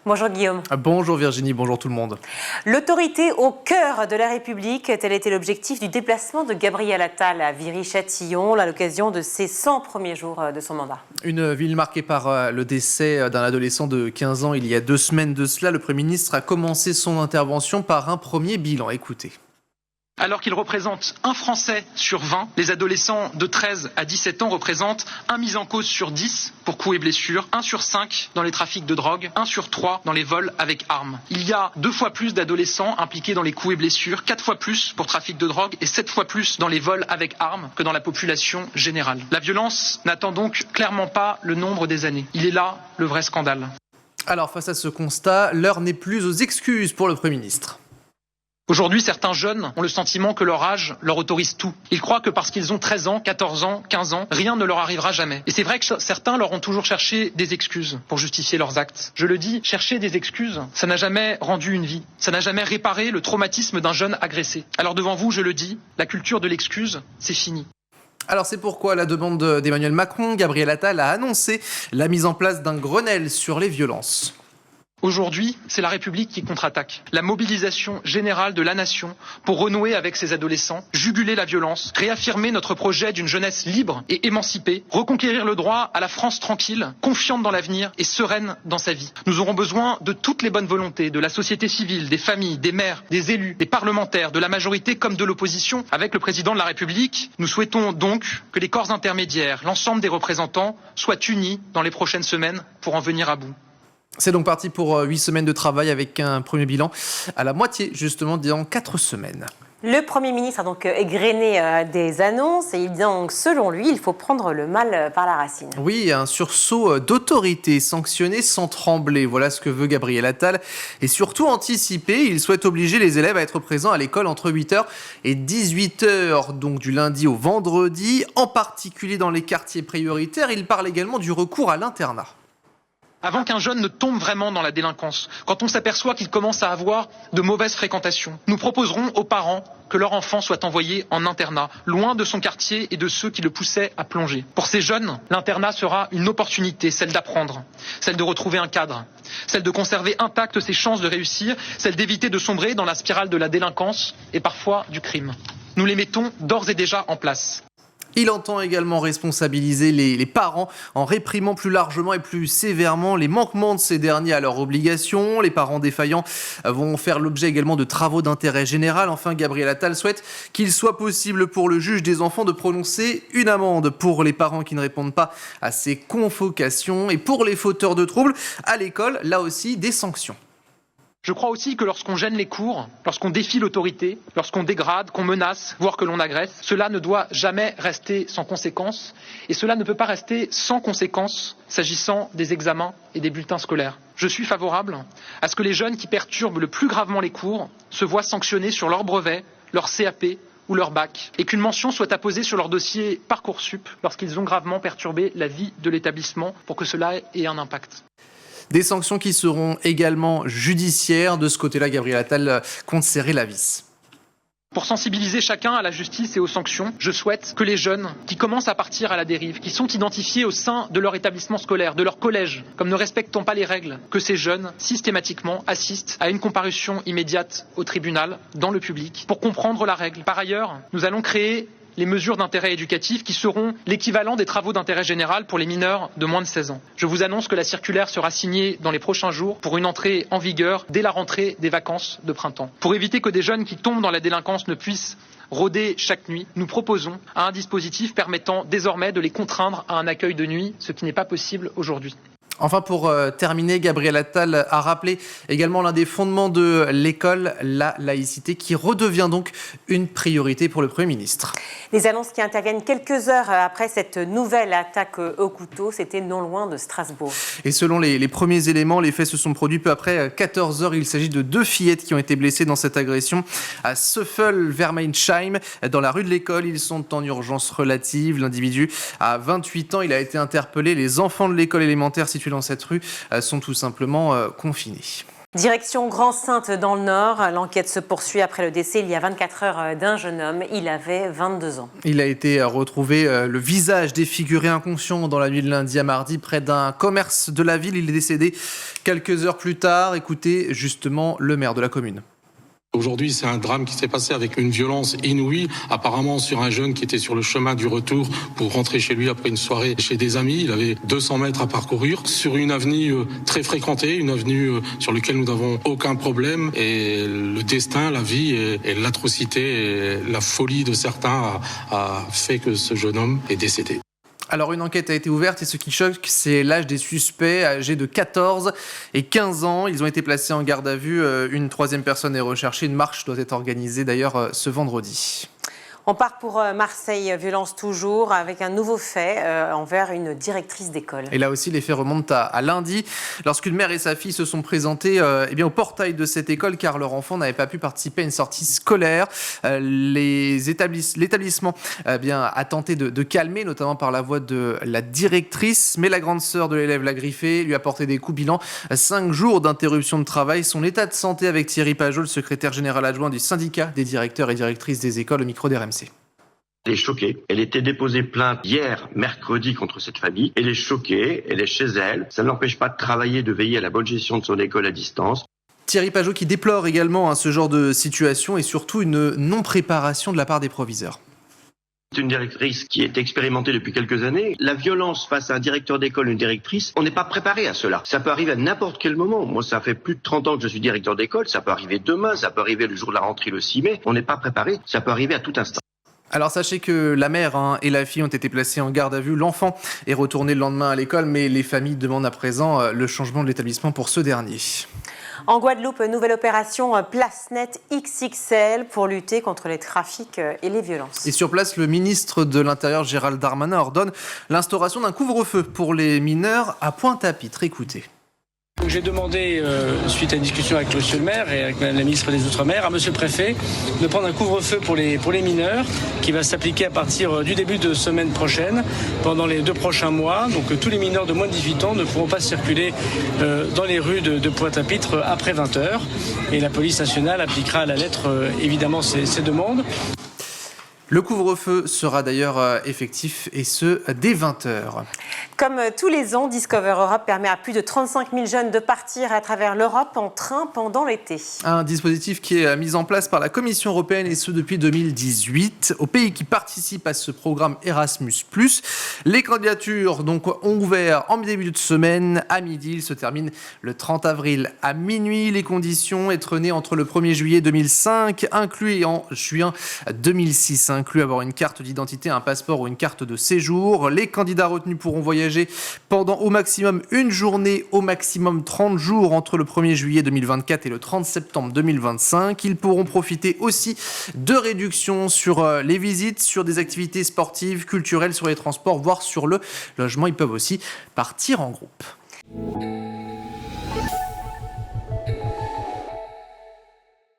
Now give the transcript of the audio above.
Bonjour Guillaume. Bonjour Virginie, bonjour tout le monde. L'autorité au cœur de la République, tel était l'objectif du déplacement de Gabriel Attal à Viry-Châtillon, à l'occasion de ses 100 premiers jours de son mandat. Une ville marquée par le décès d'un adolescent de 15 ans il y a 2 semaines de cela. Le Premier ministre a commencé son intervention par un premier bilan. Écoutez. Alors qu'ils représentent un Français sur 20, les adolescents de 13 à 17 ans représentent un mis en cause sur 10 pour coups et blessures, 1 sur 5 dans les trafics de drogue, 1 sur 3 dans les vols avec armes. Il y a 2 fois plus d'adolescents impliqués dans les coups et blessures, 4 fois plus pour trafic de drogue et 7 fois plus dans les vols avec armes que dans la population générale. La violence n'attend donc clairement pas le nombre des années. Il est là le vrai scandale. Alors face à ce constat, l'heure n'est plus aux excuses pour le Premier ministre. Aujourd'hui, certains jeunes ont le sentiment que leur âge leur autorise tout. Ils croient que parce qu'ils ont 13 ans, 14 ans, 15 ans, rien ne leur arrivera jamais. Et c'est vrai que certains leur ont toujours cherché des excuses pour justifier leurs actes. Je le dis, chercher des excuses, ça n'a jamais rendu une vie. Ça n'a jamais réparé le traumatisme d'un jeune agressé. Alors devant vous, je le dis, la culture de l'excuse, c'est fini. Alors c'est pourquoi, à la demande d'Emmanuel Macron, Gabriel Attal a annoncé la mise en place d'un Grenelle sur les violences. Aujourd'hui, c'est la République qui contre-attaque. La mobilisation générale de la nation pour renouer avec ses adolescents, juguler la violence, réaffirmer notre projet d'une jeunesse libre et émancipée, reconquérir le droit à la France tranquille, confiante dans l'avenir et sereine dans sa vie. Nous aurons besoin de toutes les bonnes volontés, de la société civile, des familles, des maires, des élus, des parlementaires, de la majorité comme de l'opposition. Avec le président de la République, nous souhaitons donc que les corps intermédiaires, l'ensemble des représentants, soient unis dans les prochaines semaines pour en venir à bout. C'est donc parti pour 8 semaines de travail avec un premier bilan à la moitié, justement, dans 4 semaines. Le Premier ministre a donc égrené des annonces et il dit donc, selon lui, il faut prendre le mal par la racine. Oui, un sursaut d'autorité, sanctionné sans trembler. Voilà ce que veut Gabriel Attal. Et surtout anticiper, il souhaite obliger les élèves à être présents à l'école entre 8h et 18h, donc du lundi au vendredi, en particulier dans les quartiers prioritaires. Il parle également du recours à l'internat. Avant qu'un jeune ne tombe vraiment dans la délinquance, quand on s'aperçoit qu'il commence à avoir de mauvaises fréquentations, nous proposerons aux parents que leur enfant soit envoyé en internat, loin de son quartier et de ceux qui le poussaient à plonger. Pour ces jeunes, l'internat sera une opportunité, celle d'apprendre, celle de retrouver un cadre, celle de conserver intactes ses chances de réussir, celle d'éviter de sombrer dans la spirale de la délinquance et parfois du crime. Nous les mettons d'ores et déjà en place. Il entend également responsabiliser les parents en réprimant plus largement et plus sévèrement les manquements de ces derniers à leurs obligations. Les parents défaillants vont faire l'objet également de travaux d'intérêt général. Enfin, Gabriel Attal souhaite qu'il soit possible pour le juge des enfants de prononcer une amende pour les parents qui ne répondent pas à ces convocations. Et pour les fauteurs de troubles, à l'école, là aussi, des sanctions. Je crois aussi que lorsqu'on gêne les cours, lorsqu'on défie l'autorité, lorsqu'on dégrade, qu'on menace, voire que l'on agresse, cela ne doit jamais rester sans conséquence. Et cela ne peut pas rester sans conséquence s'agissant des examens et des bulletins scolaires. Je suis favorable à ce que les jeunes qui perturbent le plus gravement les cours se voient sanctionnés sur leur brevet, leur CAP ou leur bac, et qu'une mention soit apposée sur leur dossier Parcoursup lorsqu'ils ont gravement perturbé la vie de l'établissement pour que cela ait un impact. Des sanctions qui seront également judiciaires. De ce côté-là, Gabriel Attal compte serrer la vis. Pour sensibiliser chacun à la justice et aux sanctions, je souhaite que les jeunes qui commencent à partir à la dérive, qui sont identifiés au sein de leur établissement scolaire, de leur collège, comme ne respectant pas les règles, que ces jeunes, systématiquement, assistent à une comparution immédiate au tribunal, dans le public, pour comprendre la règle. Par ailleurs, nous allons créer les mesures d'intérêt éducatif qui seront l'équivalent des travaux d'intérêt général pour les mineurs de moins de 16 ans. Je vous annonce que la circulaire sera signée dans les prochains jours pour une entrée en vigueur dès la rentrée des vacances de printemps. Pour éviter que des jeunes qui tombent dans la délinquance ne puissent rôder chaque nuit, nous proposons un dispositif permettant désormais de les contraindre à un accueil de nuit, ce qui n'est pas possible aujourd'hui. Enfin, pour terminer, Gabriel Attal a rappelé également l'un des fondements de l'école, la laïcité, qui redevient donc une priorité pour le Premier ministre. Les annonces qui interviennent quelques heures après cette nouvelle attaque au couteau, c'était non loin de Strasbourg. Et selon les premiers éléments, les faits se sont produits peu après 14 heures. Il s'agit de 2 fillettes qui ont été blessées dans cette agression à Söffel-Vermeinsheim, dans la rue de l'école. Ils sont en urgence relative. L'individu a 28 ans. Il a été interpellé. Les enfants de l'école élémentaire située dans cette rue sont tout simplement confinés. Direction Grand-Sainte dans le Nord. L'enquête se poursuit après le décès il y a 24 heures d'un jeune homme. Il avait 22 ans. Il a été retrouvé le visage défiguré inconscient dans la nuit de lundi à mardi près d'un commerce de la ville. Il est décédé quelques heures plus tard. Écoutez justement le maire de la commune. Aujourd'hui, c'est un drame qui s'est passé avec une violence inouïe, apparemment sur un jeune qui était sur le chemin du retour pour rentrer chez lui après une soirée chez des amis. Il avait 200 mètres à parcourir sur une avenue très fréquentée, une avenue sur laquelle nous n'avons aucun problème. Et le destin, la vie et l'atrocité et la folie de certains a fait que ce jeune homme est décédé. Alors une enquête a été ouverte et ce qui choque, c'est l'âge des suspects âgés de 14 et 15 ans. Ils ont été placés en garde à vue. Une troisième personne est recherchée. Une marche doit être organisée d'ailleurs ce vendredi. On part pour Marseille, violence toujours, avec un nouveau fait envers une directrice d'école. Et là aussi, les faits remontent à lundi, lorsqu'une mère et sa fille se sont présentées au portail de cette école car leur enfant n'avait pas pu participer à une sortie scolaire. L'établissement a tenté de calmer, notamment par la voix de la directrice, mais la grande sœur de l'élève l'a griffé, lui a porté des coups. Bilan 5 jours d'interruption de travail. Son état de santé avec Thierry Pajot, le secrétaire général adjoint du syndicat des directeurs et directrices des écoles, au micro d'RMC. Elle est choquée. Elle était déposée plainte hier, mercredi, contre cette famille. Elle est choquée, elle est chez elle. Ça ne l'empêche pas de travailler, de veiller à la bonne gestion de son école à distance. Thierry Pajot qui déplore également ce genre de situation et surtout une non-préparation de la part des proviseurs. C'est une directrice qui est expérimentée depuis quelques années. La violence face à un directeur d'école, une directrice, on n'est pas préparé à cela. Ça peut arriver à n'importe quel moment. Moi, ça fait plus de 30 ans que je suis directeur d'école. Ça peut arriver demain, ça peut arriver le jour de la rentrée, le 6 mai. On n'est pas préparé. Ça peut arriver à tout instant. Alors sachez que la mère et la fille ont été placées en garde à vue. L'enfant est retourné le lendemain à l'école, mais les familles demandent à présent le changement de l'établissement pour ce dernier. En Guadeloupe, nouvelle opération Place Net XXL pour lutter contre les trafics et les violences. Et sur place, le ministre de l'Intérieur Gérald Darmanin ordonne l'instauration d'un couvre-feu pour les mineurs à Pointe-à-Pitre. Écoutez. J'ai demandé, suite à une discussion avec monsieur le maire et avec madame la ministre des Outre-mer, à monsieur le préfet, de prendre un couvre-feu pour les mineurs qui va s'appliquer à partir du début de semaine prochaine, pendant les 2 prochains mois. Donc tous les mineurs de moins de 18 ans ne pourront pas circuler dans les rues de Pointe-à-Pitre après 20h. Et la police nationale appliquera à la lettre évidemment ces demandes. Le couvre-feu sera d'ailleurs effectif et ce, dès 20h. Comme tous les ans, Discover Europe permet à plus de 35 000 jeunes de partir à travers l'Europe en train pendant l'été. Un dispositif qui est mis en place par la Commission européenne et ce depuis 2018. Aux pays qui participent à ce programme Erasmus+, les candidatures donc, ont ouvert en début de semaine à midi. Il se termine le 30 avril à minuit. Les conditions, être né entre le 1er juillet 2005, inclus et en juin 2006. Inclus avoir une carte d'identité, un passeport ou une carte de séjour. Les candidats retenus pourront voyager pendant au maximum une journée, au maximum 30 jours entre le 1er juillet 2024 et le 30 septembre 2025. Ils pourront profiter aussi de réductions sur les visites, sur des activités sportives, culturelles, sur les transports, voire sur le logement. Ils peuvent aussi partir en groupe.